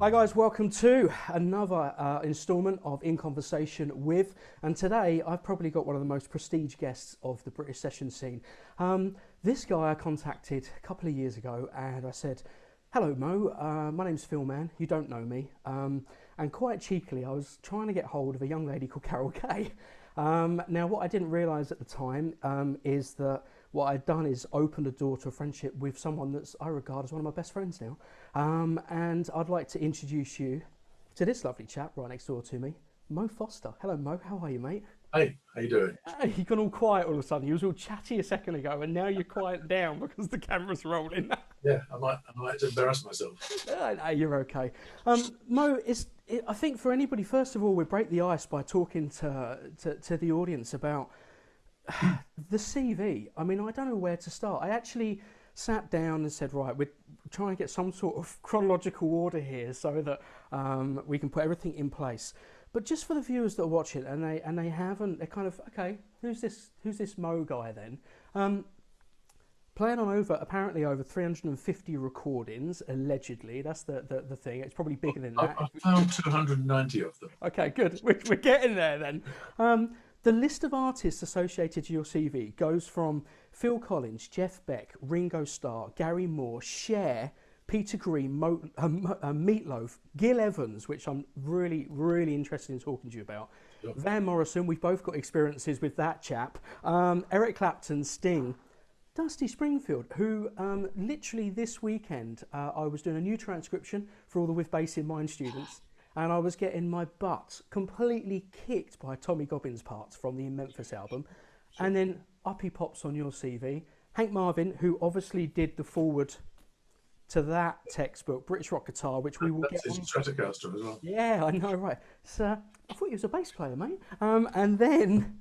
Hi guys, welcome to another instalment of In Conversation With, and today I've probably got one of the most prestige guests of the British session scene. This guy I contacted a couple of years ago and I said, hello Mo, my name's Phil Mann, you don't know me, and quite cheekily I was trying to get hold of a young lady called Carol Kay. Now what I didn't realise at the time is that what I'd done is opened a door to a friendship with someone that I regard as one of my best friends now. And I'd like to introduce you to this lovely chap right next door to me, Mo Foster. Hello Mo, how are you, mate? Hey, how you doing? Hey, you've gone all quiet all of a sudden. You was all chatty a second ago and now you're quiet down because the camera's rolling. Yeah, I might embarrass myself. No, you're okay. Mo, I think for anybody, first of all, we break the ice by talking to the audience about the CV. I mean, I don't know where to start. I actually sat down and said, right, we're trying to get some sort of chronological order here so that we can put everything in place. But just for the viewers that are watching and they haven't, they're kind of, okay, who's this Mo guy then? Playing on apparently over 350 recordings, allegedly. That's the thing. It's probably bigger than that. I found 290 of them. Okay, good. We're getting there then. The list of artists associated to your CV goes from Phil Collins, Jeff Beck, Ringo Starr, Gary Moore, Cher, Peter Green, Meatloaf, Gil Evans, which I'm really, really interested in talking to you about. Sure. Van Morrison, we've both got experiences with that chap. Eric Clapton, Sting, Dusty Springfield, who literally this weekend I was doing a new transcription for all the With Bass in Mind students. And I was getting my butt completely kicked by Tommy Gobbins parts from the In Memphis album. Sure. And then up he pops on your CV. Hank Marvin, who obviously did the foreword to that textbook, British Rock Guitar, which we will That's get his on. Stratocaster as well. Yeah, I know, right. So I thought he was a bass player, mate. And then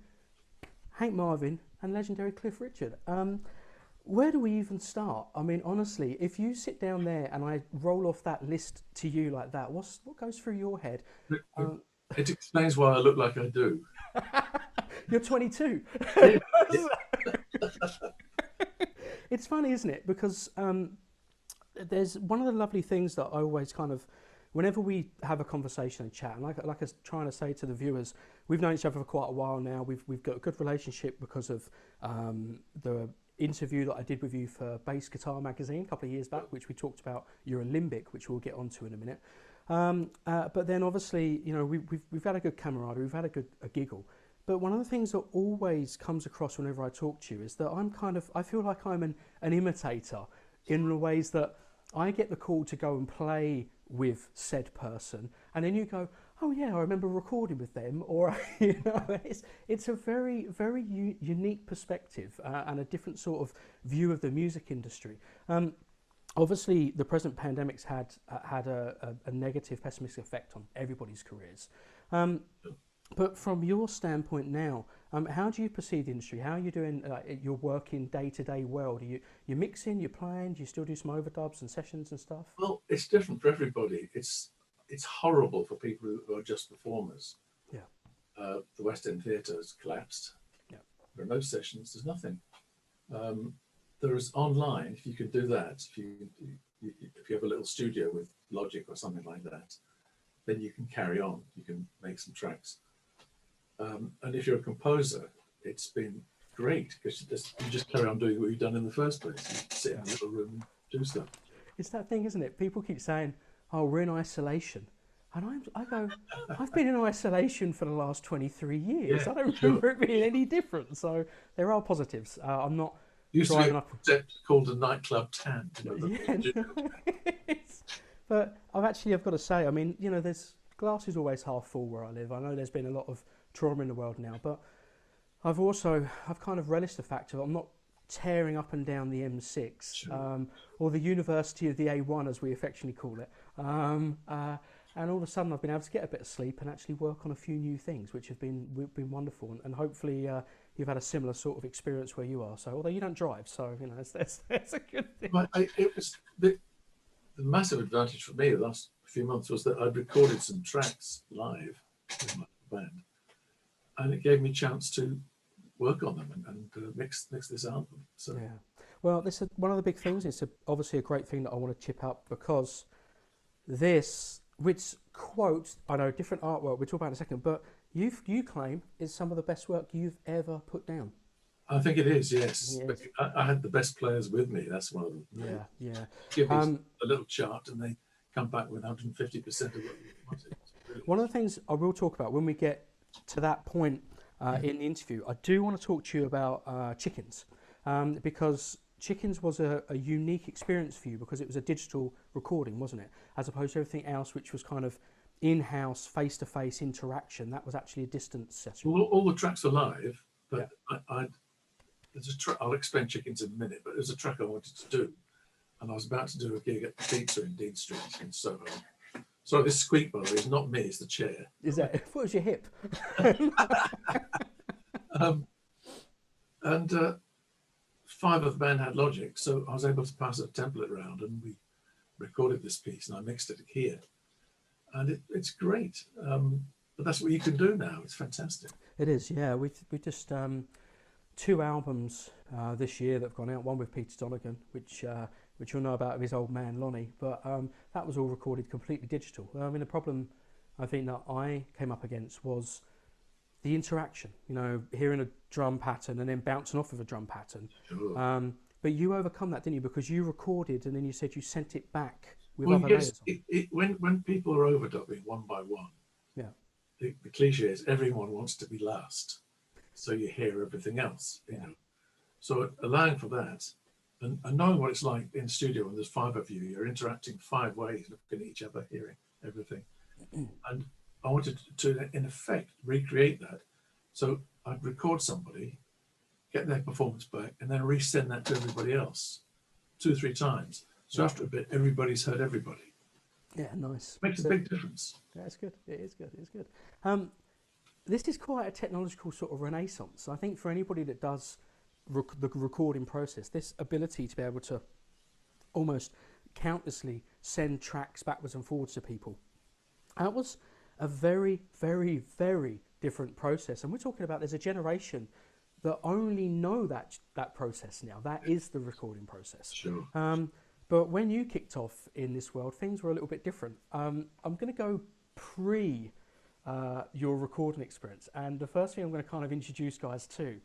Hank Marvin and legendary Cliff Richard. Where do we even start? I mean, honestly, if you sit down there and I roll off that list to you like that, what goes through your head? It explains why I look like I do. You're 22. Yeah. It's funny, isn't it? Because there's one of the lovely things that I always kind of, whenever we have a conversation and chat, and like I was trying to say to the viewers, we've known each other for quite a while now. We've got a good relationship because of the interview that I did with you for Bass Guitar magazine a couple of years back, which we talked about your limbic, which we'll get onto in a minute. But then obviously, you know, we've had a good camaraderie, we've had a giggle. But one of the things that always comes across whenever I talk to you is that I feel like I'm an imitator in the ways that I get the call to go and play with said person, and then you go, oh yeah, I remember recording with them, or you know, it's a very, very unique perspective and a different sort of view of the music industry. Obviously, the present pandemic's had a negative, pessimistic effect on everybody's careers. But from your standpoint now, how do you perceive the industry? How are you doing your work in day-to-day world? Are you mixing, you're playing, do you still do some overdubs and sessions and stuff? Well, it's different for everybody. It's horrible for people who are just performers. Yeah. The West End Theatre has collapsed. Yeah. There are no sessions, there's nothing. There is online, if you can do that, if you have a little studio with Logic or something like that, then you can carry on, you can make some tracks. And if you're a composer, it's been great because you just carry on doing what you've done in the first place. You sit in a little room and do stuff. It's that thing, isn't it? People keep saying, oh, we're in isolation. And I go, I've been in isolation for the last 23 years. Yeah, I don't remember it being any different. So there are positives. I'm not used driving to be up. a concept called a nightclub tan. You know, Yeah, no, but I've got to say, I mean, you know, there's glass is always half full where I live. I know there's been a lot of trauma in the world now, but I've kind of relished the fact that I'm not tearing up and down the M6 Sure. Or the University of the A1 as we affectionately call it, and all of a sudden I've been able to get a bit of sleep and actually work on a few new things which have been wonderful, and hopefully you've had a similar sort of experience where you are. So although you don't drive, so you know that's a good thing. But it was the massive advantage for me the last few months was that I'd recorded some tracks live with my band, and it gave me a chance to work on them and mix this album. So Yeah. Well, this is one of the big things. It's obviously a great thing that I want to chip up because this which quote, I know, different artwork, we'll talk about in a second, but you claim is some of the best work you've ever put down. I think it is, yes. Yes. But I had the best players with me. That's one of them. Yeah, yeah. Give me a little chart, and they come back with 150% of what you wanted. One of the things I will talk about when we get to that point in the interview, I do want to talk to you about Chickens, because Chickens was a unique experience for you because it was a digital recording, wasn't it? As opposed to everything else, which was kind of in-house, face-to-face interaction. That was actually a distance session. All the tracks are live, but yeah. There's a track. I'll explain Chickens in a minute, but there's a track I wanted to do, and I was about to do a gig at the Pizza in Dean Street in Soho. Sorry, this squeak, by the way, is not me, it's the chair. Is that? I thought it was your hip. And 5 of the band had Logic, so I was able to pass a template around, and we recorded this piece, and I mixed it here, and it's great. But that's what you can do now. It's fantastic. It is, yeah. We just 2 albums this year that have gone out. One with Peter Donegan, which you'll know about of his old man Lonnie, but that was all recorded completely digital. I mean, the problem I think that I came up against was the interaction. You know, hearing a drum pattern and then bouncing off of a drum pattern. Sure. But you overcome that, didn't you? Because you recorded and then you said you sent it back with Well, other yes, layers on. when people are overdubbing one by one, Yeah. The cliche is everyone wants to be last, so you hear everything else. You know, so allowing for that, and knowing what it's like in studio when there's 5 of you, you're interacting 5 ways, looking at each other, hearing everything, and I wanted to, in effect, recreate that. So I'd record somebody, get their performance back, and then resend that to everybody else 2 or 3 times. So after a bit, everybody's heard everybody. Yeah, nice. Makes a big difference. Yeah, it's good. It is good. It's good. This is quite a technological sort of renaissance. I think for anybody that does the recording process, this ability to be able to almost countlessly send tracks backwards and forwards to people, that was a very, very, very different process. And we're talking about there's a generation that only know that process now. That is the recording process. Sure. But when you kicked off in this world, things were a little bit different. I'm going to go pre your recording experience. And the first thing I'm going to kind of introduce guys to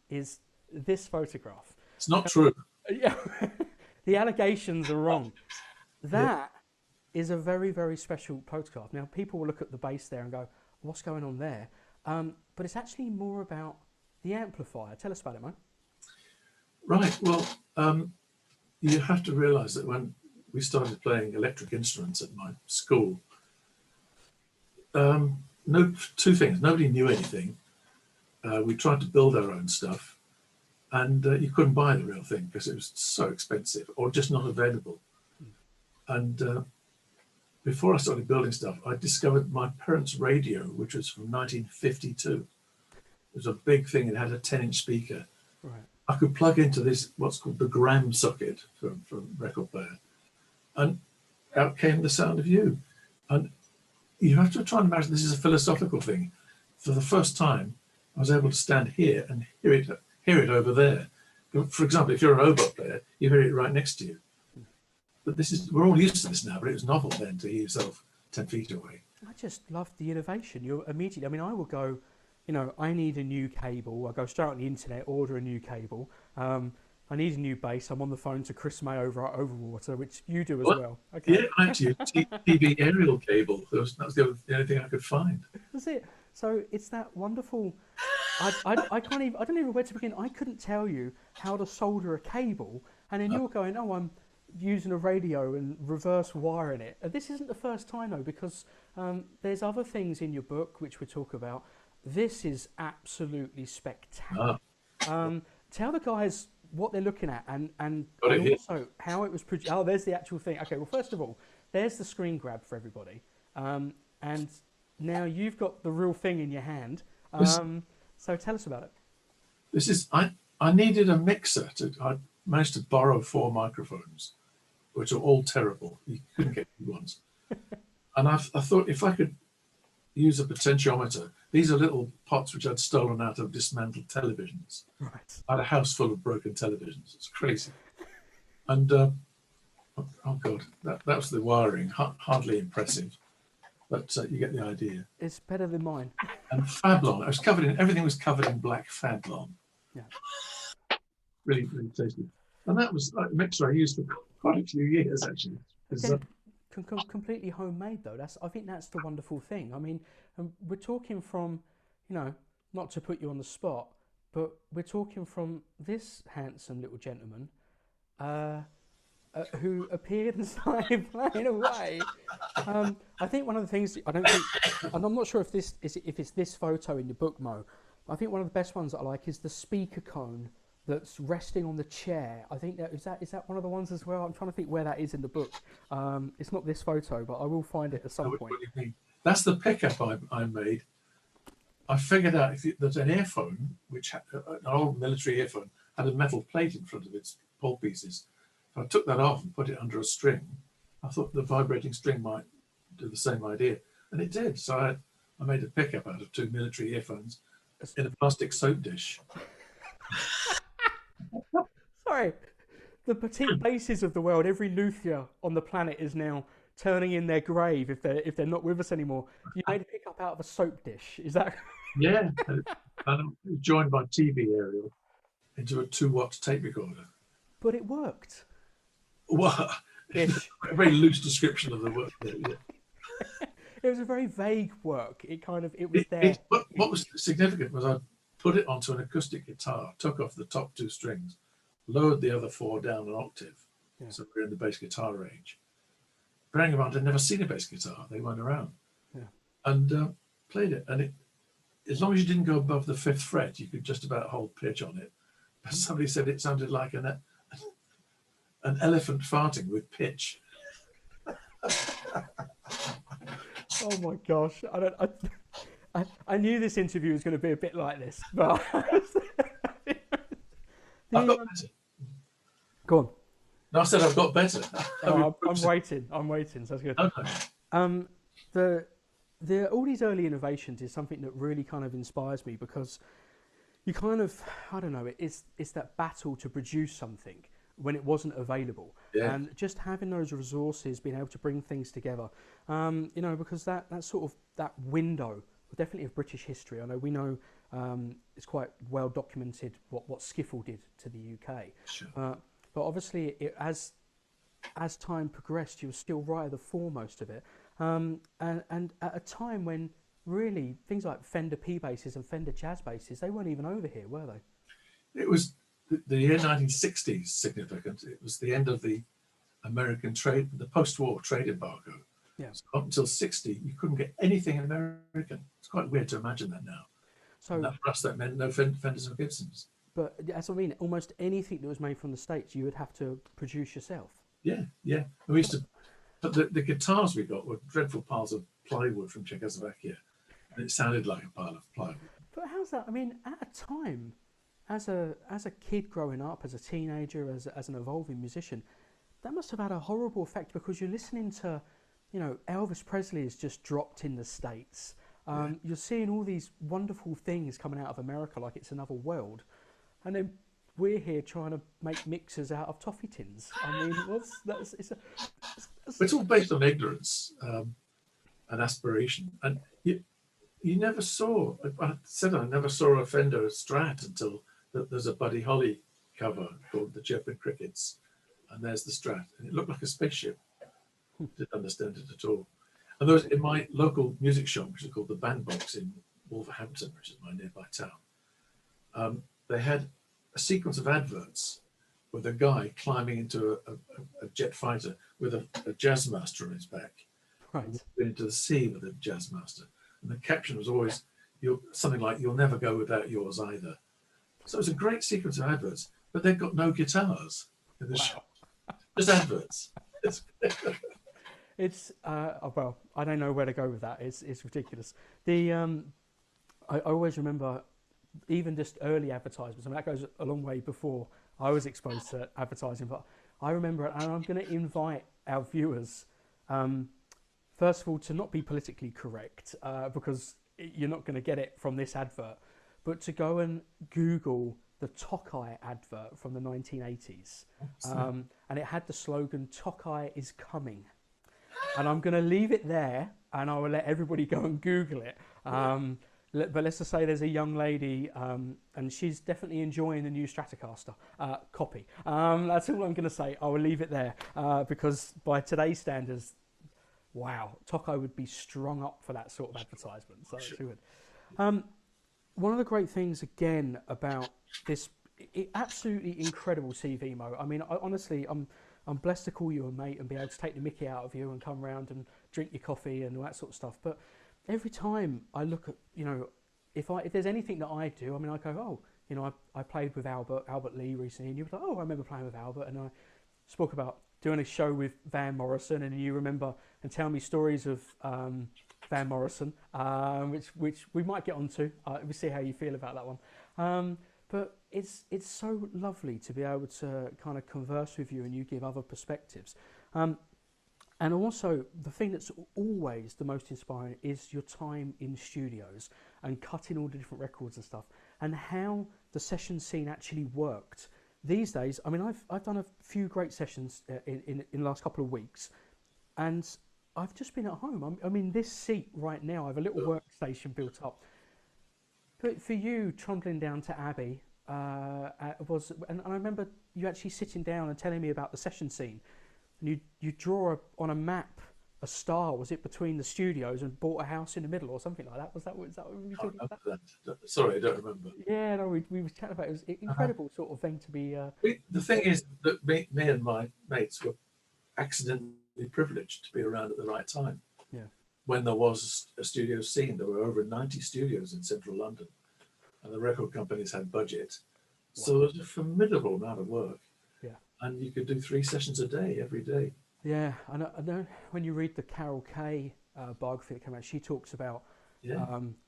is this photograph. It's not true. Yeah, the allegations are wrong. That is a very, very special photograph. Now, people will look at the bass there and go, what's going on there? But it's actually more about the amplifier. Tell us about it, man. Right. Well, you have to realise that when we started playing electric instruments at my school, 2 things. Nobody knew anything. We tried to build our own stuff, and you couldn't buy the real thing because it was so expensive or just not available. And before I started building stuff, I discovered my parents' radio, which was from 1952. It was a big thing. It had a 10-inch speaker. Right. I could plug into this, what's called the Gram socket from record player, and out came the sound of you. And you have to try and imagine this is a philosophical thing. For the first time, I was able to stand here and hear it over there. For example, if you're an oboe player, you hear it right next to you. But we're all used to this now, but it was novel then to hear yourself 10 feet away. I just love the innovation. You're immediately, I mean, I will go, you know, I need a new cable. I go straight on the internet, order a new cable. I need a new bass. I'm on the phone to Chris May over at Overwater, which you do as well. Okay. Yeah, actually, TV aerial cable. That was the only thing I could find. That's it. So it's that wonderful. I can't even. I don't even know where to begin. I couldn't tell you how to solder a cable, and then you're going, "Oh, I'm using a radio and reverse wiring it." This isn't the first time though, because there's other things in your book which we talk about. This is absolutely spectacular. Tell the guys what they're looking at and also how it was produced. Oh, there's the actual thing. Okay, well, first of all, there's the screen grab for everybody. And now you've got the real thing in your hand. So tell us about it. This is, I needed a mixer. I managed to borrow 4 microphones, which are all terrible. You couldn't get good ones. And I thought if I could use a potentiometer, these are little pots which I'd stolen out of dismantled televisions. Right. I had a house full of broken televisions. It's crazy. And Oh God, that was the wiring. Hardly impressive, but you get the idea. It's better than mine. And Fablon, I was covered in everything was covered in black Fablon. Yeah. Really, really tasty. And that was a mixer I used for quite a few years actually. Again, completely homemade though. I think that's the wonderful thing. I mean, we're talking from, you know, not to put you on the spot, but we're talking from this handsome little gentleman who appeared and started playing away. I think one of the things I don't think, and I'm not sure if it's this photo in your book, Mo. I think one of the best ones that I like is the speaker cone that's resting on the chair. I think is that one of the ones as well. I'm trying to think where that is in the book. It's not this photo, but I will find it at some point. What do you mean? That's the pickup I made. I figured out there's an earphone, which an old military earphone had a metal plate in front of its pole pieces. If I took that off and put it under a string, I thought the vibrating string might do the same idea, and it did. So I made a pickup out of 2 military earphones in a plastic soap dish. Sorry, the petite basses of the world. Every luthier on the planet is now turning in their grave if they're not with us anymore. You made a pickup out of a soap dish. Is that? Yeah, and it was joined by TV aerial into a 2-watt tape recorder. But it worked. Well, Ish. a very loose description of the work. Yeah. It was a very vague work. It was there. What was significant was I put it onto an acoustic guitar, took off the top 2 strings, lowered the other 4 down an octave, so we're in the bass guitar range. Bearing in mind, I'd never seen a bass guitar; they weren't around, and played it. And as long as you didn't go above the 5th fret, you could just about hold pitch on it. But somebody said it sounded like an elephant farting with pitch. Oh my gosh! I knew this interview was going to be a bit like this, but I've got better. Go on. No, I said I've got better. I'm waiting. So that's good. Okay. All these early innovations is something that really kind of inspires me, because you kind of, I don't know, it's that battle to produce something when it wasn't available, and just having those resources, being able to bring things together, because that sort of that window, definitely of British history. I know we know it's quite well documented what skiffle did to the UK, Sure. but obviously as time progressed, you were still right at the foremost of it, and at a time when really things like Fender P basses and Fender jazz basses, they weren't even over here, were they? It was the year 1960 significant. It was the end of the American trade, the post-war trade embargo. Yeah. So up until 60, you couldn't get anything American. It's quite weird to imagine that now. So for us, that meant no Fenders and Gibsons. But that's what I mean. Almost anything that was made from the States, you would have to produce yourself. Yeah. And we used to, but the guitars we got were dreadful piles of plywood from Czechoslovakia, and it sounded like a pile of plywood. But how's that? I mean, at a time, as a kid growing up, as a teenager, as an evolving musician, that must have had a horrible effect, because you're listening to, Elvis Presley has just dropped in the States. You're seeing all these wonderful things coming out of America like it's another world, and then we're here trying to make mixers out of toffee tins. I mean, it's all based on ignorance and aspiration, and you never saw. I said I never saw a Fender Strat until there's a Buddy Holly cover called The Chirping Crickets, and there's the Strat, and it looked like a spaceship. Didn't understand it at all. And there was in my local music shop, which is called the Bandbox in Wolverhampton, which is my nearby town. They had a sequence of adverts with a guy climbing into a jet fighter with a jazz master on his back, right, into the sea with a jazz master, and the caption was always something like "You'll never go without yours either." So it was a great sequence of adverts, but they've got no guitars in the shop, just adverts. It's well, I don't know where to go with that. It's ridiculous. I always remember, even just early advertisements. I mean, that goes a long way before I was exposed to advertising. But I remember, and I'm going to invite our viewers, first of all, to not be politically correct, because you're not going to get it from this advert, but to go and Google the Tokai advert from the 1980s, and it had the slogan "Tokai is coming." And I'm going to leave it there, and I will let everybody go and Google it. But let's just say there's a young lady, and she's definitely enjoying the new Stratocaster copy. That's all I'm going to say. I will leave it there because by today's standards, wow, Tokai would be strung up for that sort of advertisement. So she would. One of the great things again about this absolutely incredible CV, Mo. I mean, honestly, I'm blessed to call you a mate and be able to take the mickey out of you and come round and drink your coffee and all that sort of stuff. But every time I look at, if there's anything that I do, I mean, I go, oh, I played with Albert Lee recently, and you were like, oh, I remember playing with Albert, and I spoke about doing a show with Van Morrison, and you remember and tell me stories of Van Morrison, which we might get onto. We'll see how you feel about that one. But it's so lovely to be able to kind of converse with you and you give other perspectives. And also, the thing that's always the most inspiring is your time in studios and cutting all the different records and stuff, and how the session scene actually worked. These days, I mean, I've done a few great sessions in the last couple of weeks, and I've just been at home. I'm in this seat right now. I have a little workstation built up. But for you, trundling down to Abbey, and I remember you actually sitting down and telling me about the session scene. And you draw on a map a star, was it, between the studios, and bought a house in the middle or something like that? Was that what we were talking about? Sorry, I don't remember. Yeah, no, we were chatting about it. It was an incredible sort of thing to be. The thing is that me and my mates were accidentally privileged to be around at the right time. Yeah. When there was a studio scene, there were over 90 studios in central London, and the record companies had budget. Wow. So it was a formidable amount of work. Yeah. And you could do 3 sessions a day, every day. Yeah, I know when you read the Carol Kay biography that came out, she talks about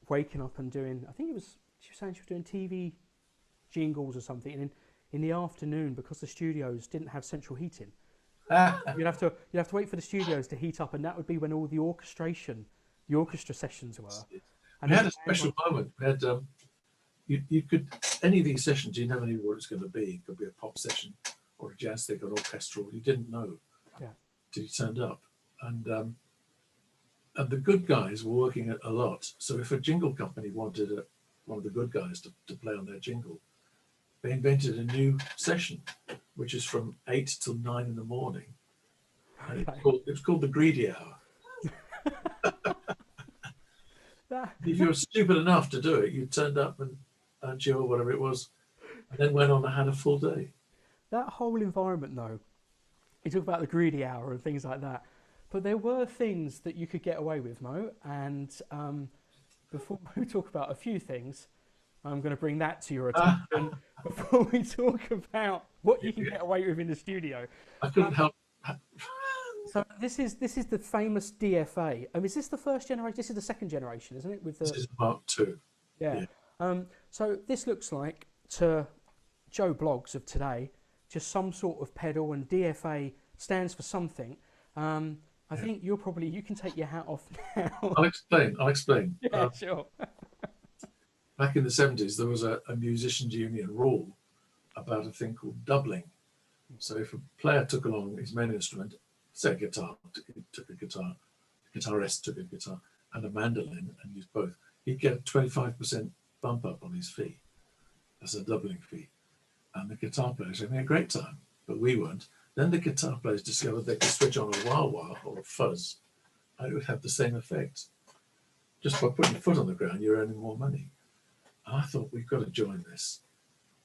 waking up and doing, she was saying she was doing TV jingles or something, and in the afternoon, because the studios didn't have central heating, you'd have to wait for the studios to heat up, and that would be when all the orchestra sessions were. And we had a special moment. We had you could, any of these sessions, you never knew what it was going to be. It could be a pop session or a jazz thing or an orchestral. You didn't know till you turned up. And the good guys were working a lot. So if a jingle company wanted one of the good guys to play on their jingle, they invented a new session, which is from 8 till 9 in the morning. And it was called the Greedy Hour. If you were stupid enough to do it, you turned up and chill or whatever it was, and then went on and had a full day. That whole environment, though, you talk about the Greedy Hour and things like that, but there were things that you could get away with, Mo, and before we talk about a few things, I'm going to bring that to your attention before we talk about what you can get away with in the studio. I couldn't help. So this is the famous DFA. Is this the first generation? This is the second generation, isn't it? This is Mark II. Yeah. So this looks like, to Joe Bloggs of today, just some sort of pedal, and DFA stands for something. I think you can take your hat off now. I'll explain. Yeah, sure. Back in the 70s, there was a musicians' union rule about a thing called doubling. So if a player took along his main instrument, say a guitar, took a guitar, the guitarist took a guitar, and a mandolin, and used both, he'd get a 25% bump up on his fee. That's a doubling fee. And the guitar players were having a great time, but we weren't. Then the guitar players discovered they could switch on a wah-wah or a fuzz, and it would have the same effect. Just by putting your foot on the ground, you're earning more money. And I thought, we've got to join this.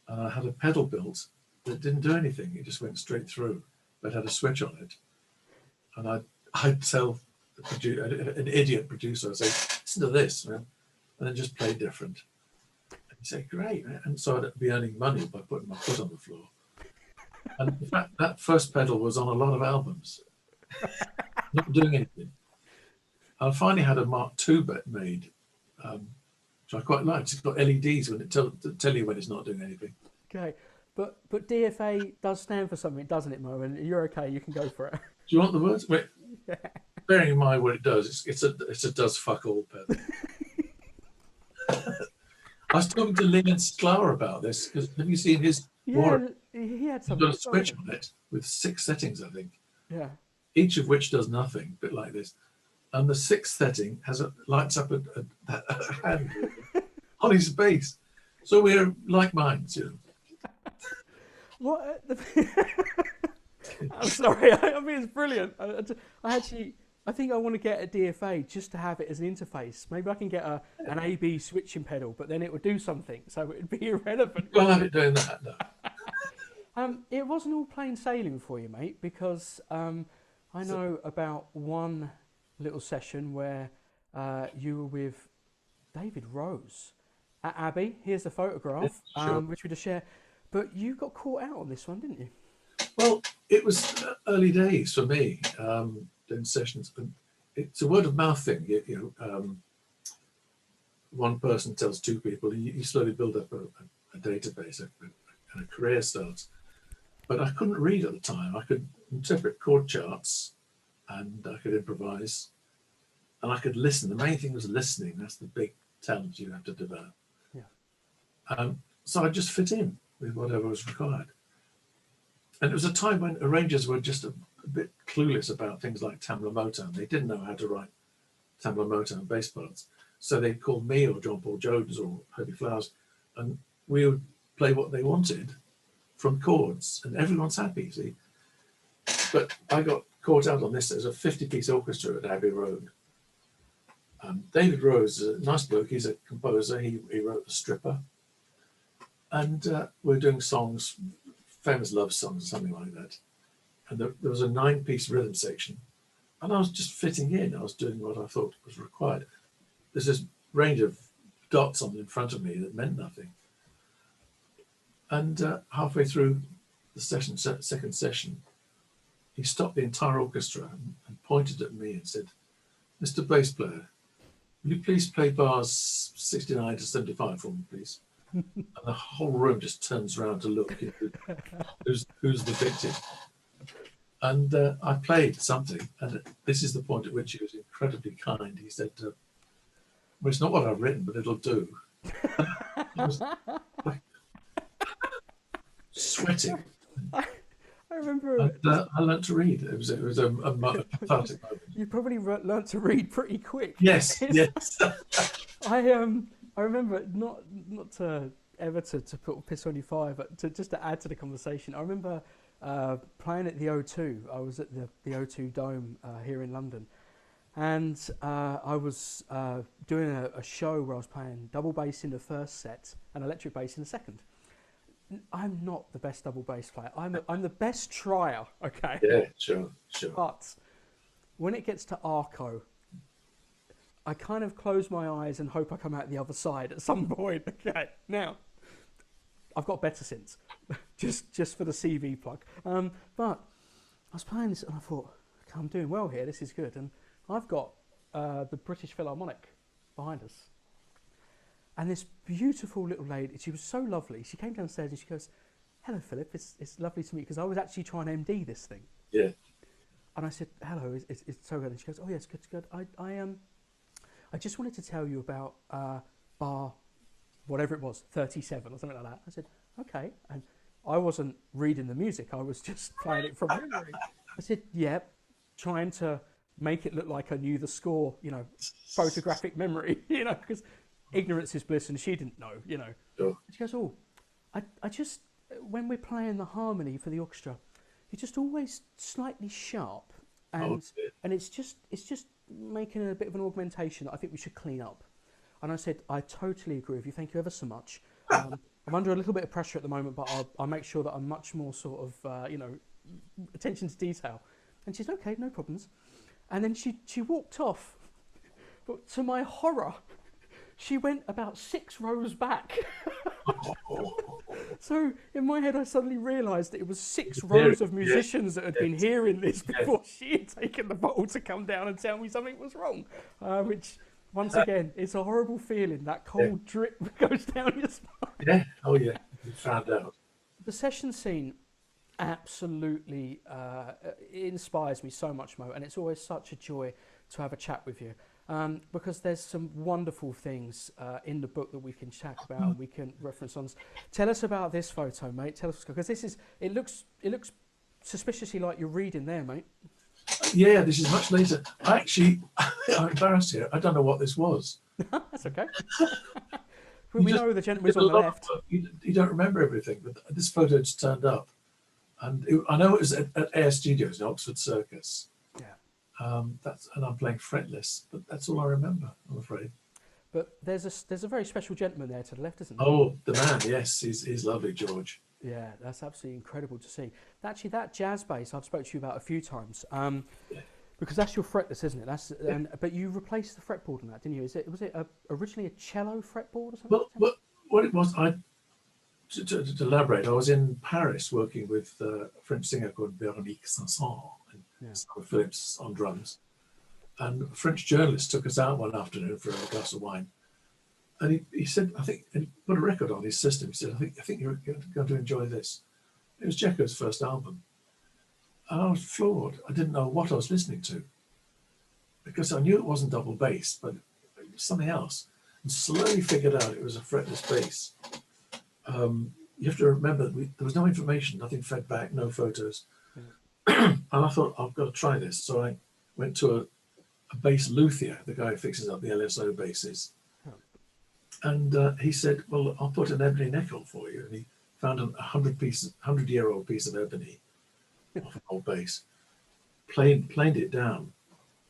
And I had a pedal built that didn't do anything. It just went straight through, but had a switch on it. And I'd tell an idiot producer, I'd say, listen to this, man, and then just play different. And he'd say, great, man. And so I'd be earning money by putting my foot on the floor. And in fact, that first pedal was on a lot of albums, not doing anything. I finally had a Mark II made, which I quite liked. It's got LEDs when it tell you when it's not doing anything. Okay, but DFA does stand for something, doesn't it, Mo? And you're okay. You can go for it. Do you want the words? Wait, yeah. Bearing in mind what it does, it's a does fuck all pedal. I was talking to Leon Sklar about this, because have you seen his Yeah, he had He's some. got a switch on it with 6 settings, I think, Yeah. each of which does nothing, a bit like this. And the 6th setting lights up a hand on his bass. So we're like minds, you know. What? I'm sorry. I mean, it's brilliant. I think I want to get a DFA just to have it as an interface. Maybe I can get an AB switching pedal, but then it would do something, so it would be irrelevant. We'll have it doing that, no. It wasn't all plain sailing for you, mate, because I know about one little session where you were with David Rose at Abbey. Here's the photograph, Yeah, sure. which we just share. But you got caught out on this one, didn't you? Well, it was early days for me, doing sessions. It's a word of mouth thing. You know, one person tells 2 people, you slowly build up a database, and a career starts. But I couldn't read at the time. I could interpret chord charts, and I could improvise, and I could listen. The main thing was listening. That's the big talent you have to develop. Yeah. So I just fit in with whatever was required. And it was a time when arrangers were just a bit clueless about things like Tamla Motown. They didn't know how to write Tamla Motown bass parts. So they called me or John Paul Jones or Herbie Flowers, and we would play what they wanted from chords, and everyone's happy, see. But I got caught out on this. There's a 50-piece orchestra at Abbey Road. David Rose is a nice bloke. He's a composer. He wrote The Stripper. And we're doing songs, famous love songs, something like that. And there was a 9-piece rhythm section. And I was just fitting in. I was doing what I thought was required. There's this range of dots on in front of me that meant nothing. And halfway through the second session, he stopped the entire orchestra and pointed at me and said, "Mr. Bass Player, will you please play bars 69 to 75 for me, please?" And the whole room just turns around to look, who's the victim. And I played something, and this is the point at which he was incredibly kind. He said, "Well, it's not what I've written, but it'll do." I was like, sweating. I remember. And I learned to read. It was a cathartic moment. You probably learnt to read pretty quick. Yes, yes. I remember not to ever to put piss on your fire, but just to add to the conversation. I remember playing at the O2. I was at the O2 Dome here in London, and I was doing a show where I was playing double bass in the first set and electric bass in the second. I'm not the best double bass player. I'm the best trier. Okay. Yeah, sure. But when it gets to Arco, I kind of close my eyes and hope I come out the other side at some point. Okay. Now, I've got better since, just for the CV plug. But I was playing this and I thought, okay, I'm doing well here. This is good. And I've got the British Philharmonic behind us. And this beautiful little lady, she was so lovely. She came downstairs and she goes, "Hello, Philip. It's lovely to meet you," because I was actually trying to MD this thing. Yeah. And I said, "Hello, it's so good." And she goes, "Oh, yes, good. I just wanted to tell you about bar, whatever it was, 37 or something like that." I said, "Okay." And I wasn't reading the music. I was just playing it from memory. I said, "Yeah," trying to make it look like I knew the score, photographic memory, because ignorance is bliss, and she didn't know, Sure. She goes, "Oh, I just, when we're playing the harmony for the orchestra, you're just always slightly sharp, and it's just making a bit of an augmentation that I think we should clean up." And I said, "I totally agree with you. Thank you ever so much. I'm under a little bit of pressure at the moment, but I'll make sure that I'm much more sort of, attention to detail." And she's okay, no problems. And then she walked off, but to my horror, she went about 6 rows back. So in my head, I suddenly realised that it was 6 rows of musicians that had been hearing this before she had taken the bottle to come down and tell me something was wrong. Which, once again, it's a horrible feeling. That cold drip goes down your spine. Yeah. Oh, yeah. You found out. The session scene absolutely inspires me so much, Mo, and it's always such a joy to have a chat with you. because there's some wonderful things in the book that we can chat about and we can reference on. Tell us about this photo, mate. Tell us, because it looks suspiciously like you're reading there, mate. Yeah, this is much later. I'm embarrassed here. I don't know what this was. That's okay. We know the gentleman's on the left. You don't remember everything, but this photo just turned up. And I know it was at Air Studios in Oxford Circus. Yeah. And I'm playing fretless, but that's all I remember, I'm afraid. But there's a very special gentleman there to the left, isn't there? Oh, the man, yes, he's lovely, George. Yeah, that's absolutely incredible to see. Actually, that jazz bass I've spoken to you about a few times, because that's your fretless, isn't it? But you replaced the fretboard on that, didn't you? Was it originally a cello fretboard or something? Well, what it was, to elaborate, I was in Paris working with a French singer called Véronique Sanson and Phillips on drums. And a French journalist took us out one afternoon for a glass of wine. And he said, and he put a record on his system. He said, I think you're going to enjoy this. It was Jekko's first album. And I was floored. I didn't know what I was listening to, because I knew it wasn't double bass, but it was something else. And slowly figured out it was a fretless bass. You have to remember, there was no information, nothing fed back, no photos. And I thought, I've got to try this. So I went to a bass luthier, the guy who fixes up the LSO basses. And he said, well, I'll put an ebony nickel for you. And he found a 100-year-old piece of ebony off an old bass, planed it down,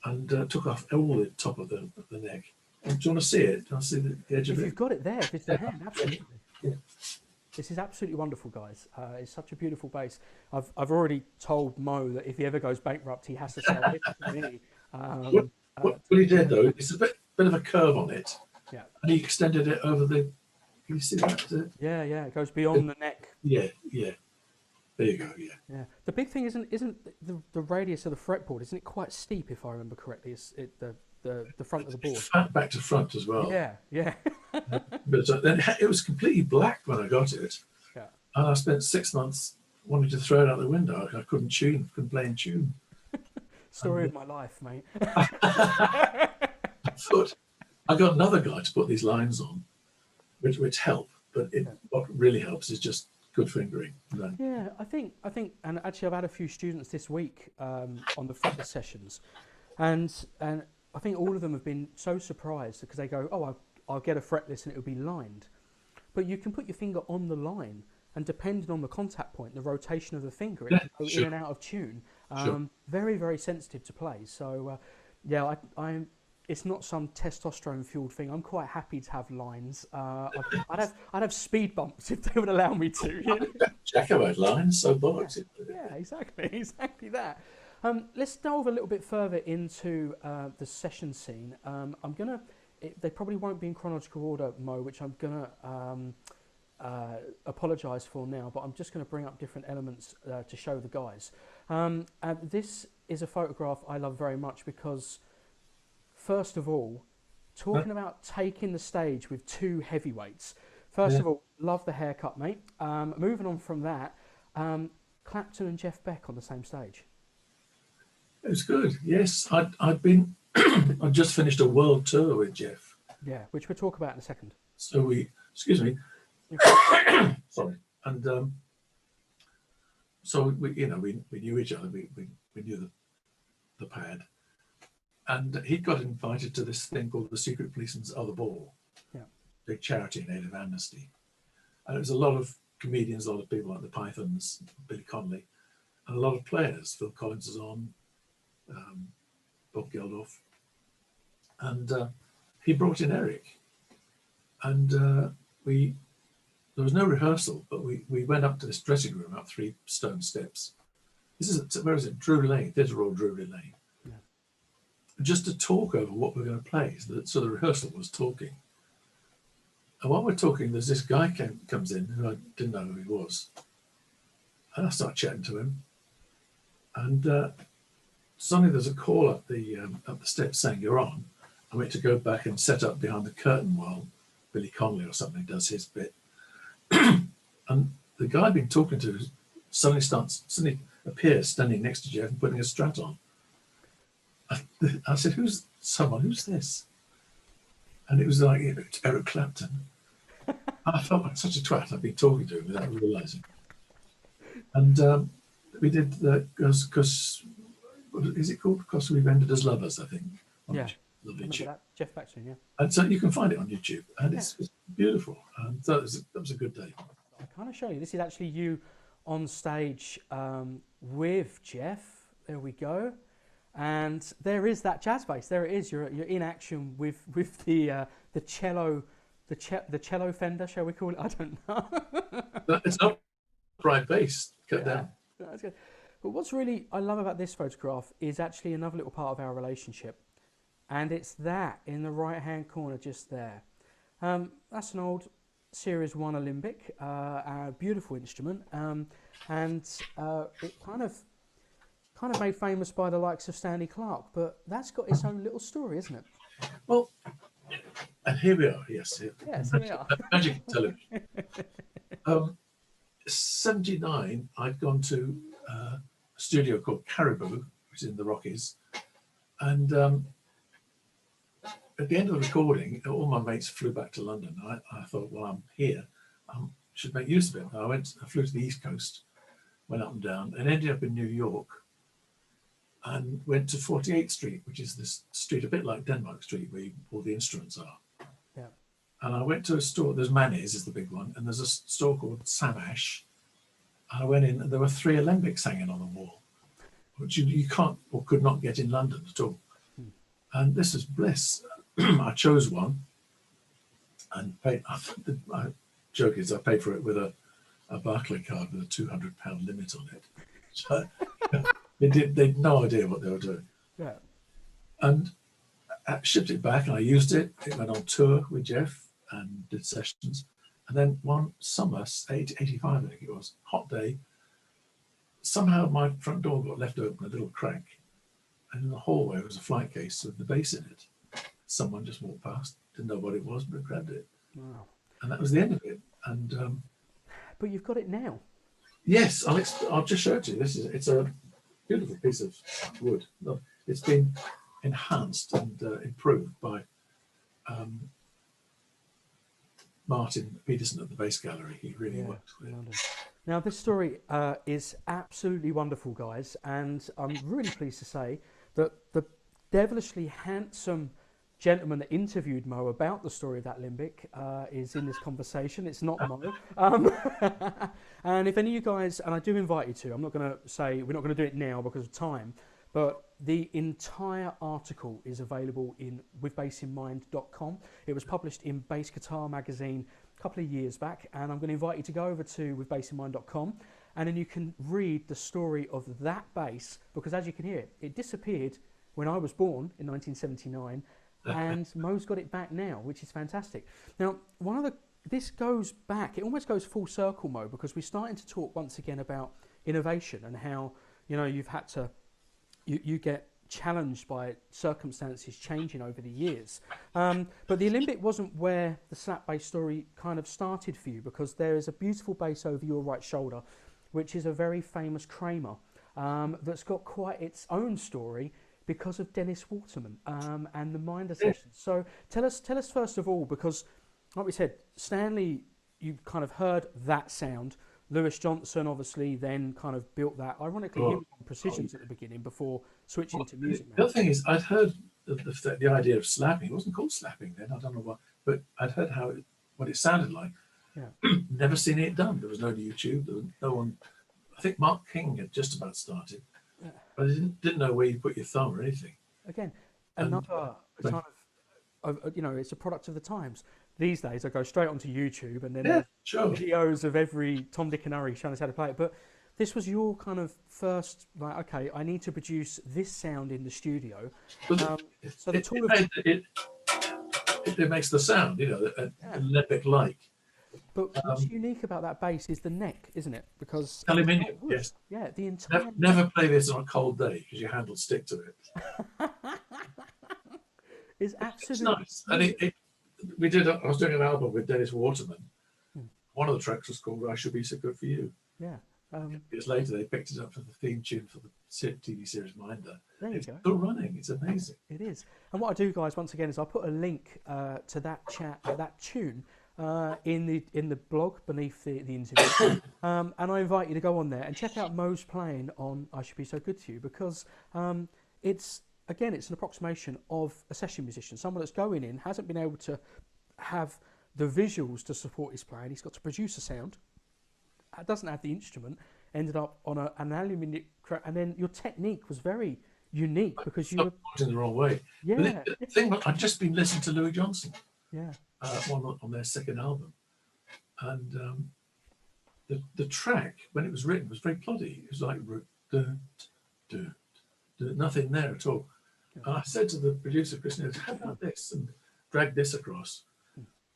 and took off all the top of the neck. And do you want to see it? Do you want to see the edge of it? If you've got it there, if it's the hand, absolutely. Yeah. This is absolutely wonderful, guys. It's such a beautiful bass. I've already told Mo that if he ever goes bankrupt, he has to sell it to me. What he did, though, it's a bit of a curve on it. Yeah. And he extended it over the. Can you see that? Yeah, it goes beyond the neck. Yeah. There you go. Yeah. The big thing isn't the radius of the fretboard, isn't it quite steep, if I remember correctly? It's the front of the board. Fat back to front as well. Yeah. But then it was completely black when I got it. Yeah. And I spent 6 months wanting to throw it out the window. I couldn't play in tune. Story of my life, mate. I thought I got another guy to put these lines on, which help. But what really helps is just good fingering. Yeah, I think, and actually I've had a few students this week on the fretless sessions, and I think all of them have been so surprised because they go, oh, I'll get a fretless and it'll be lined. But you can put your finger on the line, and depending on the contact point, the rotation of the finger, it can go in and out of tune. Very, very sensitive to play. So, I'm. It's not some testosterone-fueled thing. I'm quite happy to have lines. I'd have speed bumps if they would allow me to. You know? Jacko had lines, so bollocks. Yeah, exactly that. Let's delve a little bit further into the session scene. They probably won't be in chronological order, Mo, which I'm gonna apologise for now. But I'm just going to bring up different elements to show the guys. This is a photograph I love very much because, first of all, talking about taking the stage with two heavyweights. First of all, love the haircut, mate. Moving on from that, Clapton and Jeff Beck on the same stage. It was good. Yes, I'd been. I just finished a world tour with Jeff. Yeah, which we'll talk about in a second. So excuse me. Sorry, and so we knew each other. We knew the pad. And he got invited to this thing called the Secret Policeman's Other Ball, big charity native amnesty. And it was a lot of comedians, a lot of people like the Pythons, Billy Connolly, and a lot of players. Phil Collins is on, Bob Geldof. And he brought in Eric. And there was no rehearsal, but we went up to this dressing room, up 3 stone steps. Where is it? Drury Lane, Theatre Royal Drury Lane. Just to talk over what we're going to play. So the rehearsal was talking. And while we're talking, there's this guy comes in who I didn't know who he was. And I start chatting to him. And suddenly there's a call up the steps saying, "You're on." I went to go back and set up behind the curtain while Billy Connolly or something does his bit. And the guy I'd been talking to suddenly appears standing next to Jeff and putting a Strat on. I said, "Who's someone, who's this? And it was like, it's Eric Clapton. I felt like such a twat. I'd been talking to him without realising. And we did the, because, is it called? Because We've Ended as Lovers, I think. Yeah. YouTube. That Jeff Beck tune, yeah. And so you can find it on YouTube, and it's beautiful. And so that was a good day. I kind of show you. This is actually you on stage with Jeff. There we go. And there is that jazz bass. There it is. You're in action with the cello, the cello Fender, shall we call it? I don't know. It's not upright bass. Cut down. That's good. But what's really I love about this photograph is actually another little part of our relationship, and it's that in the right-hand corner just there. That's an old Series 1 Alembic, a beautiful instrument, and it kind of made famous by the likes of Stanley Clarke, but that's got its own little story, isn't it? Well, and here we are, yes. Yes, here we are. Magic television. 79, I'd gone to a studio called Caribou, which is in the Rockies, and at the end of the recording, all my mates flew back to London. I thought, well, I'm here, I should make use of it. I flew to the East Coast, went up and down, and ended up in New York, and went to 48th Street, which is this street a bit like Denmark Street, where all the instruments are. Yeah. And I went to a store. There's Manny's is the big one, and there's a store called Samash. I went in, and there were 3 Alembics hanging on the wall, which you can't or could not get in London at all. And this is bliss. I chose one and paid. My joke is I paid for it with a Barclay card with a £200 limit on it. So they had no idea what they were doing. Yeah. And I shipped it back, and I used it. It went on tour with Jeff and did sessions. And then one summer, 85, I think it was, hot day, somehow my front door got left open, a little crack. And in the hallway was a flight case with the bass in it. Someone just walked past, didn't know what it was, but grabbed it. Wow. And that was the end of it. And but you've got it now. yes, I'll just show it to you. It's a beautiful piece of wood. It's been enhanced and improved by Martin Peterson at the Bass Gallery. He really worked with it. Now, this story is absolutely wonderful, guys, and I'm really pleased to say that the devilishly handsome gentleman that interviewed Mo about the story of that limbic is in this conversation. It's not Mo. And if any of you guys, and I do invite you to, I'm not going to say, we're not going to do it now because of time, but the entire article is available in withbassinmind.com. It was published in Bass Guitar magazine a couple of years back, and I'm going to invite you to go over to withbassinmind.com, and then you can read the story of that bass, because as you can hear, it disappeared when I was born in 1979, and Mo's got it back now, which is fantastic. Now, this goes back, it almost goes full circle, Mo, because we're starting to talk once again about innovation and how, you've had to, you get challenged by circumstances changing over the years. But the Alembic wasn't where the slap bass story kind of started for you, because there is a beautiful bass over your right shoulder, which is a very famous Kramer, that's got quite its own story because of Dennis Waterman and the Minder sessions. So tell us first of all, because like we said, Stanley, you kind of heard that sound. Lewis Johnson obviously then kind of built that. Ironically, he was on Precisions at the beginning before switching to Music Man. The other thing is, I'd heard the idea of slapping. It wasn't called slapping then, I don't know why, but I'd heard what it sounded like. Yeah. Never seen it done. There was no YouTube. There was no one. I think Mark King had just about started, but I didn't know where you put your thumb or anything. Again, another kind of, it's a product of the times. These days, I go straight onto YouTube and then videos of every Tom, Dick and Harry showing us how to play it. But this was your kind of first, like, okay, I need to produce this sound in the studio. So the tool it makes the sound, Alembic-like. But what's unique about that bass is the neck, isn't it? Because aluminium, yes. Yeah, the entire. Never play this on a cold day because your hand will stick to it. It's absolutely nice, and I was doing an album with Dennis Waterman. One of the tracks was called "I Should Be So Good for You." Yeah, Years later, they picked it up for the theme tune for the TV series Minder. There you It's go. still running. It's amazing. It is. And what I do, guys, once again, is I'll put a link to that tune in the blog beneath the interview, and I invite you to go on there and check out Mos playing on "I Should Be So Good to You," because it's an approximation of a session musician, someone that's going in, hasn't been able to have the visuals to support his playing. He's got to produce a sound. Doesn't have the instrument. Ended up on an aluminium, and then your technique was very unique because you were in the wrong way. Yeah. The thing, I'd just been listening to Louis Johnson. Yeah. On their second album, and the track when it was written was very ploddy. It was like nothing there at all. Yeah. And I said to the producer, Chris News, how about this, and drag this across.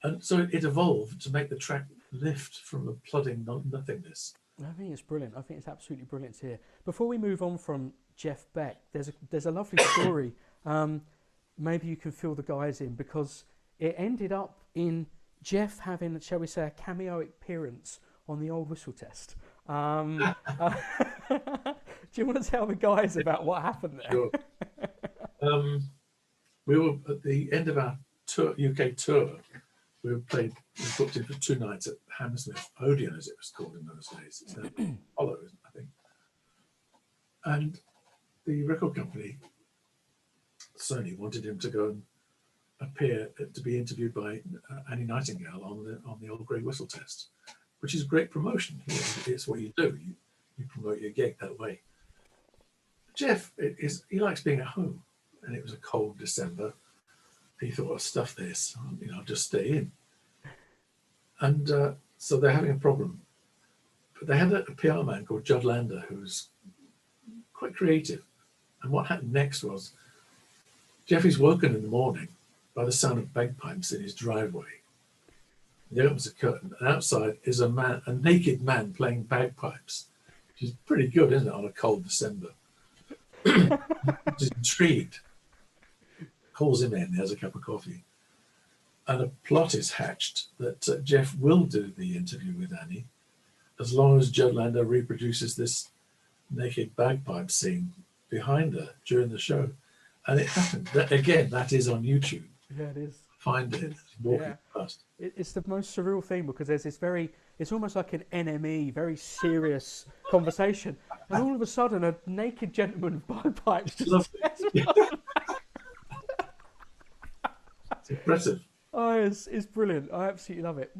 And so it evolved to make the track lift from the plodding nothingness. I think it's brilliant. I think it's absolutely brilliant to hear. Before we move on from Jeff Beck, there's a lovely story. Maybe you can fill the guys in, because it ended up in Jeff having, shall we say, a cameo appearance on the Old Whistle Test. Do you want to tell the guys about what happened there? Sure. We were at the end of our UK tour. We were booked in for 2 nights at Hammersmith Odeon, as it was called in those days. It's now Apollo, I think. And the record company, Sony, wanted him to go and appear to be interviewed by Annie Nightingale on the Old Grey Whistle Test, which is great promotion. It's what you do. You promote your gig that way. Jeff he likes being at home, and it was a cold December. He thought, I'll stuff this, I'll just stay in. And so they're having a problem. But they had a PR man called Judd Lander, who's quite creative. And what happened next was, Jeffy's woken in the morning by the sound of bagpipes in his driveway. He opens a curtain, and outside is a naked man playing bagpipes, which is pretty good, isn't it, on a cold December? He's intrigued. Calls him in, he has a cup of coffee, and a plot is hatched that Jeff will do the interview with Annie as long as Judd Lander reproduces this naked bagpipe scene behind her during the show. And it happened. That is on YouTube. Yeah, it is. Find it. Walking past. It's the most surreal thing, because there's this it's almost like an NME, very serious conversation, and all of a sudden a naked gentleman with bagpipes just It's impressive. Oh, it's brilliant. I absolutely love it.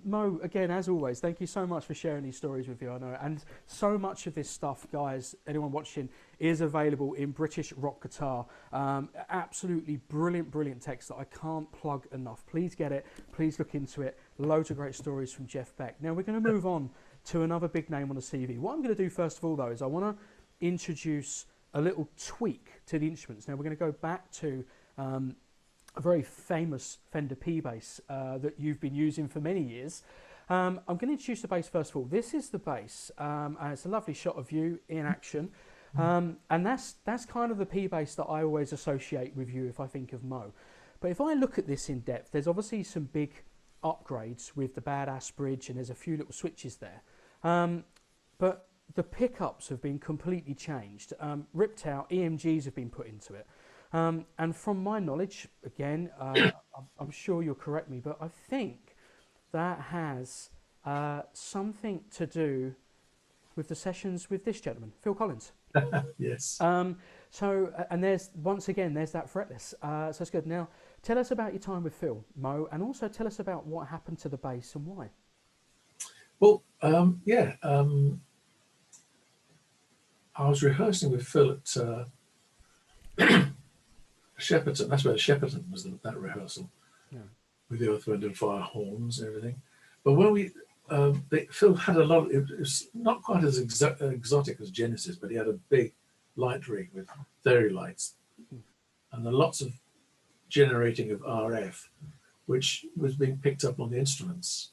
Mo, again, as always, thank you so much for sharing these stories with you. I know, and so much of this stuff, guys, anyone watching, is available in British rock guitar. Absolutely brilliant text that I can't plug enough. Please get it. Please look into it. Loads of great stories from Jeff Beck. Now we're going to move on to another big name on the CV. What I'm going to do first of all, though, is I want to introduce a little tweak to the instruments. Now we're going to go back to a very famous Fender P Bass that you've been using for many years. I'm going to introduce the bass first of all. This is the bass, and it's a lovely shot of you in action. And that's kind of the P Bass that I always associate with you if I think of Mo. But if I look at this in depth, there's obviously some big upgrades with the badass bridge, and there's a few little switches there. But the pickups have been completely changed, ripped out, EMGs have been put into it. And from my knowledge, again, I'm sure you'll correct me, but I think that has something to do with the sessions with this gentleman, Phil Collins. Yes. And there's that fretless. So it's good. Now, tell us about your time with Phil, Mo, and also tell us about what happened to the bass and why. Well, I was rehearsing with Phil at Shepperton. That's where Shepperton was, that rehearsal, with the Earth, Wind and Fire horns and everything. But when Phil had a lot. It was not quite as exotic as Genesis, but he had a big light rig with fairy lights, and lots of generating of RF, which was being picked up on the instruments.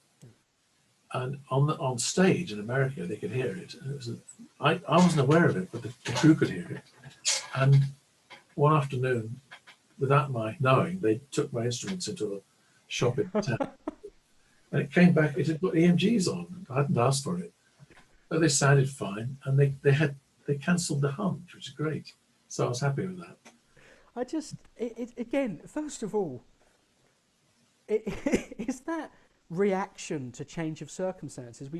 And on stage in America, they could hear it. And it was I wasn't aware of it, but the crew could hear it. And one afternoon, without my knowing, they took my instruments into a shop in town. And it came back, it had put EMGs on. I hadn't asked for it. but they sounded fine, and they cancelled the hum, which is great. So I was happy with that. I just, again, first of all, is that reaction to change of circumstances.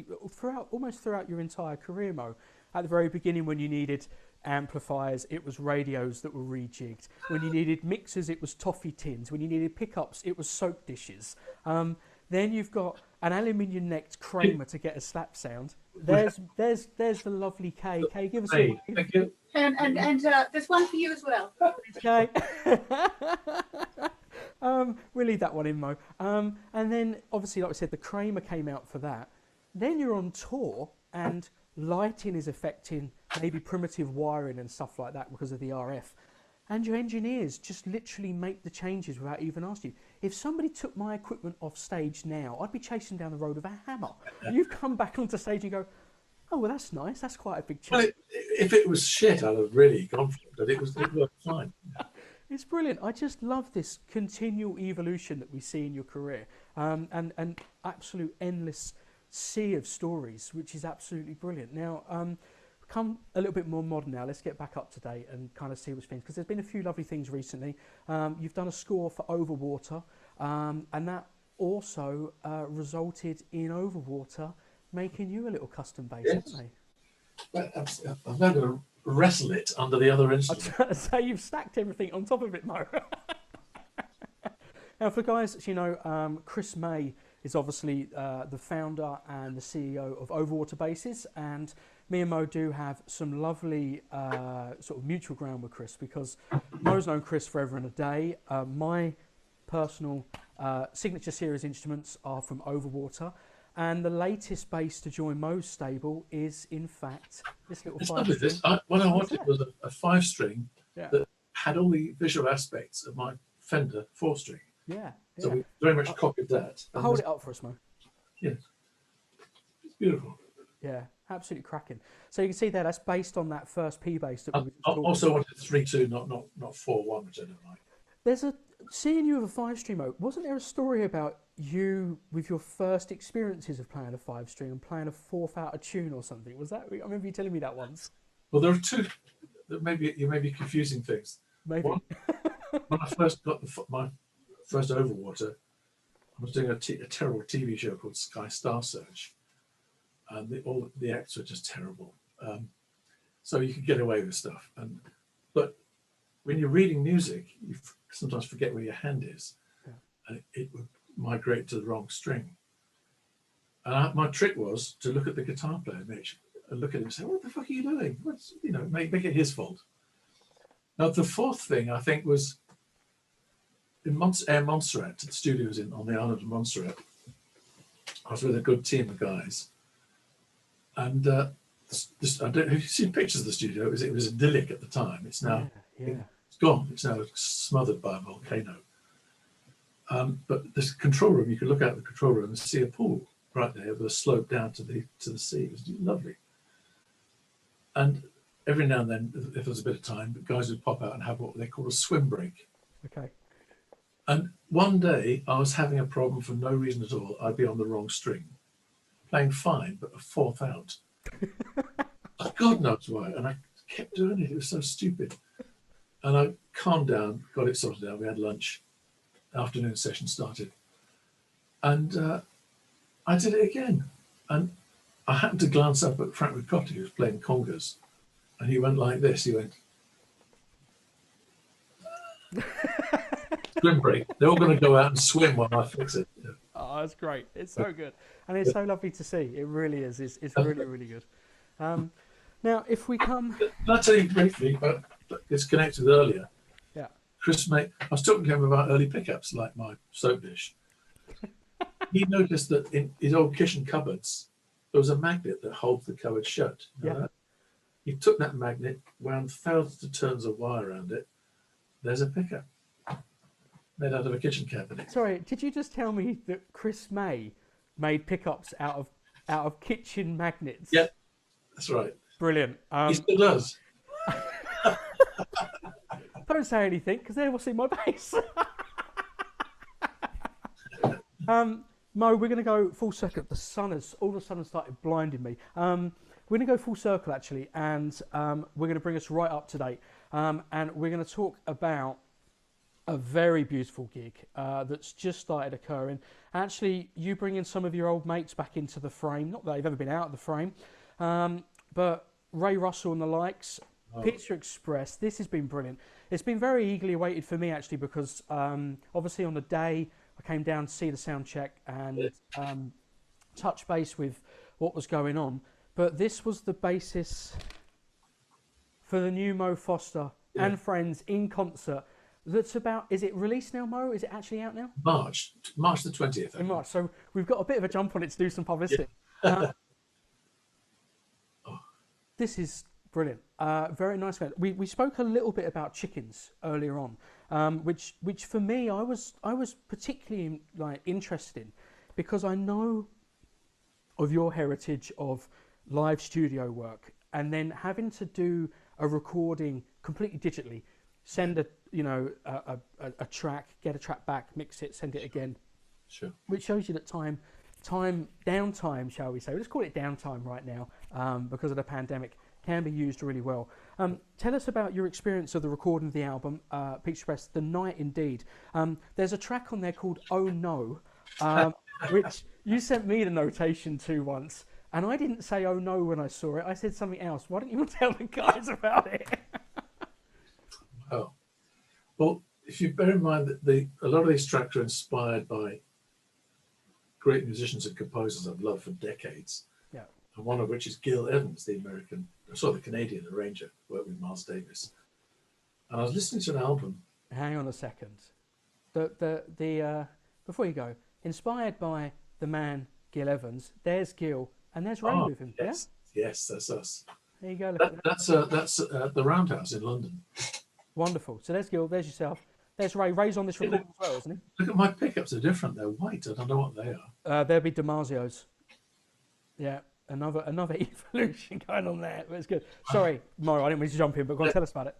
Almost throughout your entire career, Mo, at the very beginning when you needed amplifiers, it was radios that were rejigged. When you needed mixers, it was toffee tins. When you needed pickups, it was soap dishes. Then you've got an aluminium necked Kramer to get a slap sound. There's the lovely Kay. Kay, give us a wave. Thank you. And there's one for you as well. Kay. We'll leave that one in, Mo. And then, obviously, like I said, the Kramer came out for that. Then you're on tour, and lighting is affecting maybe primitive wiring and stuff like that because of the RF. And your engineers just literally make the changes without even asking you. If somebody took my equipment off stage now, I'd be chasing down the road with a hammer. You've come back onto stage and go, oh, well, that's nice. That's quite a big change. Well, if it was shit, I'd have really gone for it, but it worked fine. It's brilliant. I just love this continual evolution that we see in your career, and absolute endless sea of stories, which is absolutely brilliant. Now, come a little bit more modern now. Let's get back up to date and kind of see what's been, because there's been a few lovely things recently. You've done a score for Overwater, and that also resulted in Overwater making you a little custom bass, Yes. haven't But I'm now going to wrestle it under the other instrument. So you've stacked everything on top of it, Mo. Now, for guys, as you know, Chris May is obviously the founder and the CEO of Overwater Basses, and me and Mo do have some lovely sort of mutual ground with Chris, because Mo's known Chris forever and a day. My personal signature series instruments are from Overwater, and the latest bass to join Mo's stable is, in fact, this little It's 5-string. lovely. What I wanted was a 5-string Yeah. that had all the visual aspects of my Fender 4-string. Yeah. So Yeah. we very much copied that. And Hold it up for us, Mo. Yes. It's beautiful. Yeah, absolutely cracking. So you can see there, that's based on that first P bass that we I were just talking also about. wanted 3-2, not 4-1, which I don't like. There's seeing you with a 5-string, Mo, wasn't there a story about you with your first experiences of playing a 5-string and playing a fourth out of tune or something? Was that? I remember you telling me that once. Well, there are two. You may be confusing things. Maybe. One, when I first got my first Overwater, I was doing a terrible TV show called Sky Star Search, and all the acts were just terrible. So you could get away with stuff, but when you're reading music, you sometimes forget where your hand is, and it would migrate to the wrong string. And my trick was to look at the guitar player, and look at him and say, "What the fuck are you doing?" Make it his fault. Now the fourth thing I think was in Montserrat, the studios on the island of Montserrat. I was with a good team of guys, and I don't know if you've seen pictures of the studio. It was idyllic at the time. It's now it's gone. It's now smothered by a volcano. But this control room, you could look out the control room and see a pool right there with a slope down to the sea. It was lovely. And every now and then, if there was a bit of time, the guys would pop out and have what they call a swim break. Okay. And one day I was having a problem for no reason at all. I'd be on the wrong string, playing fine, but a fourth out. God knows why. And I kept doing it. It was so stupid. And I calmed down, got it sorted out. We had lunch. Afternoon session started. And I did it again. And I happened to glance up at Frank Ricotti, who was playing congas. And he went like this. He went, swim break. They're all going to go out and swim while I fix it. Yeah. Oh, that's great. It's so good. And it's so lovely to see. It really is. It's really, really good. Now, if we come... Can I tell you briefly, but it's connected earlier. Yeah. Chris May, I was talking to him about early pickups, like my soap dish. He noticed that in his old kitchen cupboards, there was a magnet that holds the cupboard shut. You know Yeah. that? He took that magnet, wound thousands of turns of wire around it. There's a pickup made out of a kitchen cabinet. Sorry, did you just tell me that Chris May made pickups out of kitchen magnets? Yeah, that's right. Brilliant. He still does. Don't say anything, because they will see my bass. Mo, we're going to go full circuit. All of a sudden started blinding me. we're going to go full circle actually, and we're going to bring us right up to date, and we're going to talk about a very beautiful gig that's just started occurring. Actually, you bringing some of your old mates back into the frame, not that they've ever been out of the frame, but Ray Russell and the likes, Pizza Express, this has been brilliant. It's been very eagerly awaited for me actually, because obviously on the day I came down to see the sound check and touch base with what was going on, but this was the basis for the new Mo Foster and Friends in concert. That's about, is it released now, Mo? Is it actually out now? March the 20th. In March. So we've got a bit of a jump on it to do some publicity. This is brilliant. Very nice. We spoke a little bit about chickens earlier on, which for me I was particularly interested in, because I know of your heritage of live studio work, and then having to do a recording completely digitally, send a track, get a track back, mix it, send it again. Sure. Which shows you that downtime, shall we say, let's call it downtime right now, because of the pandemic, can be used really well. Tell us about your experience of the recording of the album, Pizza Express, The Night Indeed. There's a track on there called Oh No, which you sent me the notation to once, and I didn't say oh no when I saw it. I said something else. Why don't you tell the guys about it? Oh, well, if you bear in mind that a lot of these tracks are inspired by great musicians and composers I've loved for decades. Yeah. And one of which is Gil Evans, the Canadian arranger, worked with Miles Davis. And I was listening to an album. Hang on a second. Before you go, inspired by the man Gil Evans. There's Gil, and there's Ray with him. Yes, yes, that's us. There you go. That's the Roundhouse in London. Wonderful. So there's Gil, there's yourself. There's Ray. Ray's on this recording as well, isn't he? Look at my pickups, they're different. They're white. I don't know what they are. There'll be DiMarzio's. Yeah, another evolution going on there. But it's good. Sorry, Mario, I didn't mean to jump in, but go on, tell us about it.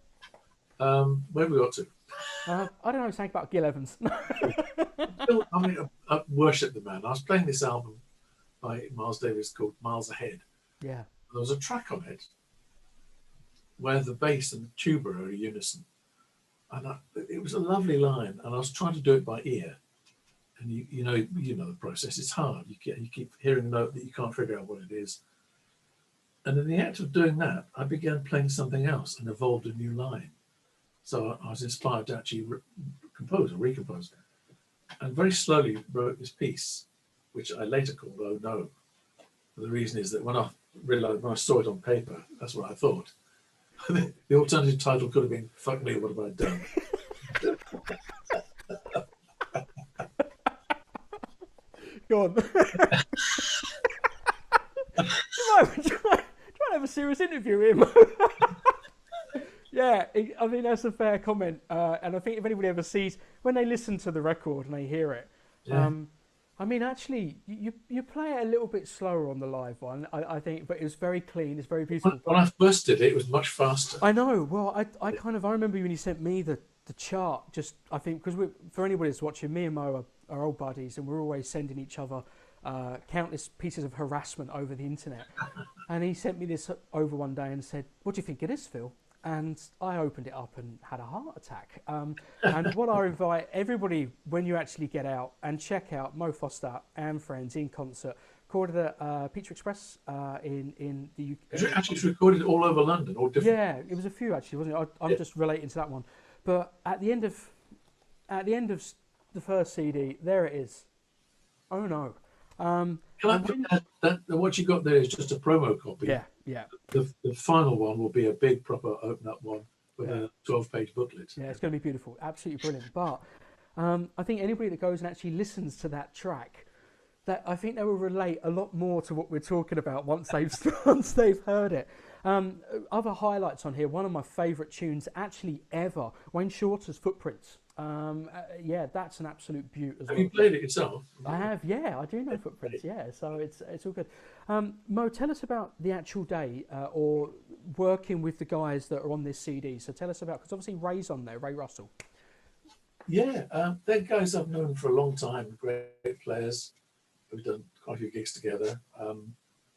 Where have we got to? I don't know, something about Gil Evans. I worship the man. I was playing this album by Miles Davis called Miles Ahead. Yeah. There was a track on it where the bass and the tuba are in unison. And it was a lovely line, and I was trying to do it by ear. And you know the process. It's hard. You keep hearing a note that you can't figure out what it is. And in the act of doing that, I began playing something else and evolved a new line. So I was inspired to actually recompose, and very slowly wrote this piece, which I later called Oh No. And the reason is that when I saw it on paper, that's what I thought. The alternative title could have been Fuck Me, What Have I Done? Go on. try to have a serious interview here, Mo. Yeah, I think that's a fair comment. And I think if anybody ever sees, when they listen to the record and they hear it, I mean, actually, you play it a little bit slower on the live one, I think, but it was very clean, it's very beautiful. When I first did it, it was much faster. I know. Well, I remember when you sent me the chart, just, I think, because for anybody that's watching, me and Mo are old buddies, and we're always sending each other countless pieces of harassment over the internet. And he sent me this over one day and said, "What do you think of this, Phil?" And I opened it up and had a heart attack. And what I invite everybody, when you actually get out and check out Mo Foster and Friends in concert, recorded at Pizza Express in the UK. Actually, it's recorded all over London, all different. Yeah, it was a few actually, wasn't it? I'm just relating to that one. But at the end of the first CD, there it is. Oh no. Can I put that what you got there is just a promo copy? Yeah, yeah. The final one will be a big proper open up one with a 12-page booklet. Yeah, it's going to be beautiful, absolutely brilliant. But I think anybody that goes and actually listens to that track, that I think they will relate a lot more to what we're talking about once they've heard it. Other highlights on here. One of my favourite tunes actually ever, Wayne Shorter's Footprints. Yeah, that's an absolute beaut as well. Have you played it yourself? I have, yeah, I do know Footprints, yeah, so it's all good. Mo, tell us about the actual day or working with the guys that are on this CD. So tell us about, because obviously Ray's on there, Ray Russell. Yeah, they're guys I've known for a long time, great players. We've done quite a few gigs together.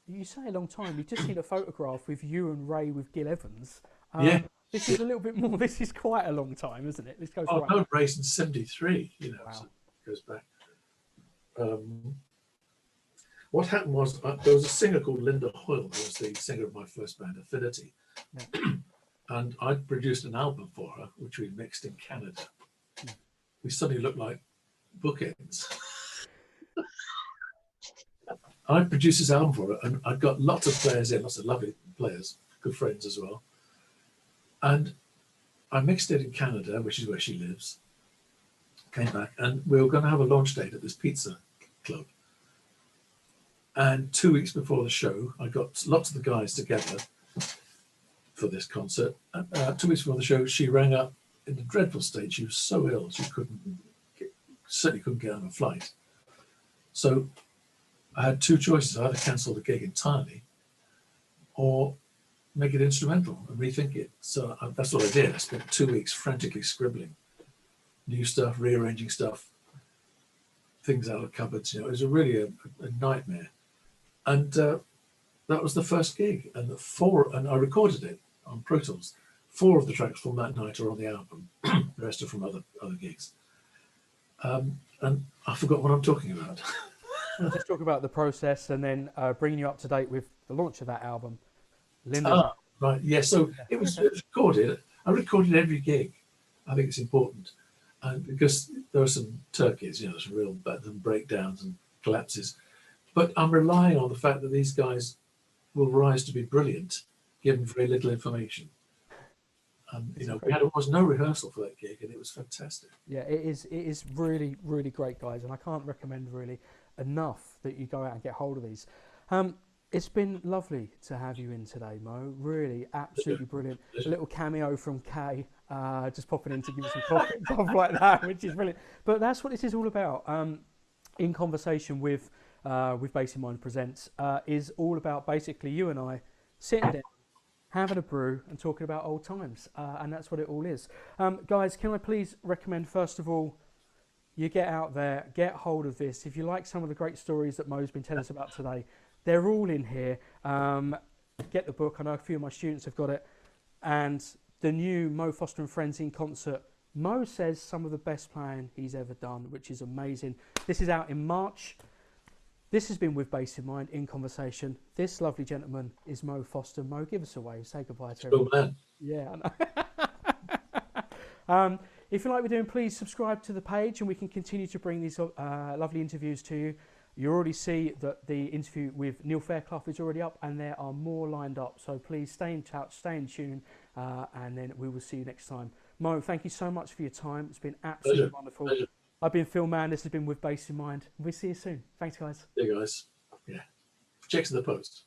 You say a long time. We've just seen a photograph with you and Ray with Gil Evans. Yeah. This is a little bit more. This is quite a long time, isn't it? This goes Oh, right. no, race in '73. You know, Wow. so it goes back. What happened was there was a singer called Linda Hoyle, who was the singer of my first band, Affinity, and I produced an album for her, which we mixed in Canada. We suddenly looked like bookends. I produced this album for her, and I got lots of players in, lots of lovely players, good friends as well. And I mixed it in Canada, which is where she lives. Came back, and we were going to have a launch date at this pizza club. And 2 weeks before the show, I got lots of the guys together for this concert. 2 weeks before the show, she rang up in a dreadful state. She was so ill, she certainly couldn't get on a flight. So I had two choices. I had to cancel the gig entirely or make it instrumental and rethink it. So that's what I did. I spent 2 weeks frantically scribbling new stuff, rearranging stuff, things out of cupboards. You know, it was really a nightmare. And that was the first gig, and I recorded it on Pro Tools. 4 of the tracks from that night are on the album. The rest are from other gigs. And I forgot what I'm talking about. We'll just talk about the process and then bringing you up to date with the launch of that album. Linda. Right, yeah. So it was recorded. I recorded every gig. I think it's important, and because there are some turkeys, you know, some real breakdowns and collapses. But I'm relying on the fact that these guys will rise to be brilliant, given very little information. You know, there was no rehearsal for that gig, and it was fantastic. Yeah, it is really, really great, guys, and I can't recommend really enough that you go out and get hold of these. It's been lovely to have you in today, Mo. Really, absolutely brilliant. A little cameo from Kay, just popping in to give us some coffee and stuff like that, which is brilliant. But that's what this is all about. In conversation with Bass in Mind Presents is all about basically you and I sitting down, having a brew and talking about old times, and that's what it all is. Guys, can I please recommend, first of all, you get out there, get hold of this. If you like some of the great stories that Mo's been telling us about today, they're all in here. Get the book. I know a few of my students have got it. And the new Mo Foster and Friends in concert. Mo says some of the best playing he's ever done, which is amazing. This is out in March. This has been with Bass in Mind in conversation. This lovely gentleman is Mo Foster. Mo, give us a wave. Say goodbye to everyone. Man. Yeah, I know. If you like what we're doing, please subscribe to the page and we can continue to bring these lovely interviews to you. You already see that the interview with Neil Fairclough is already up and there are more lined up. So please stay in touch, stay in tune, and then we will see you next time. Mo, thank you so much for your time. It's been absolutely wonderful. Pleasure. I've been Phil Mann. This has been with Bass in Mind. We'll see you soon. Thanks, guys. There you guys. Yeah. Checks in the post.